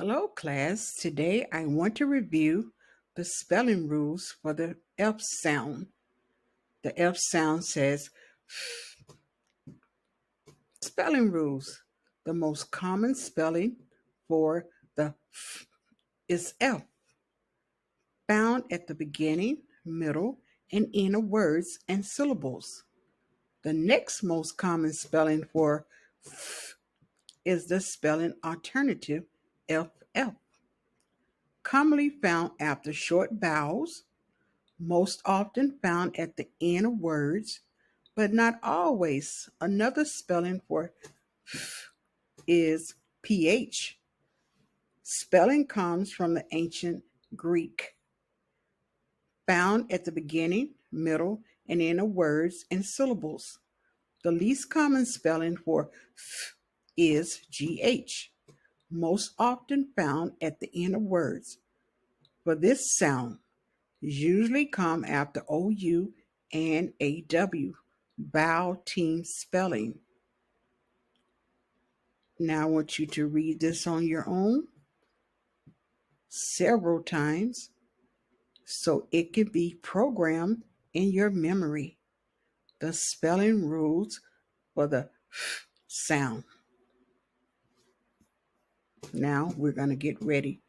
Hello, class. Today I want to review the spelling rules for the F sound. The F sound says spelling rules. The most common spelling for the F is F, found at the beginning, middle, and end of words and syllables. The next most common spelling for F is the spelling alternative FF, commonly found after short vowels, most often found at the end of words, but not always. Another spelling for is ph. Spelling comes from the ancient Greek, found at the beginning, middle, and end of words and syllables. The least common spelling for is gh, most often found at the end of words. For this sound, usually come after OU and AW, vowel team spelling. Now I want you to read this on your own several times so it can be programmed in your memory. The spelling rules for the sound. Now we're going to get ready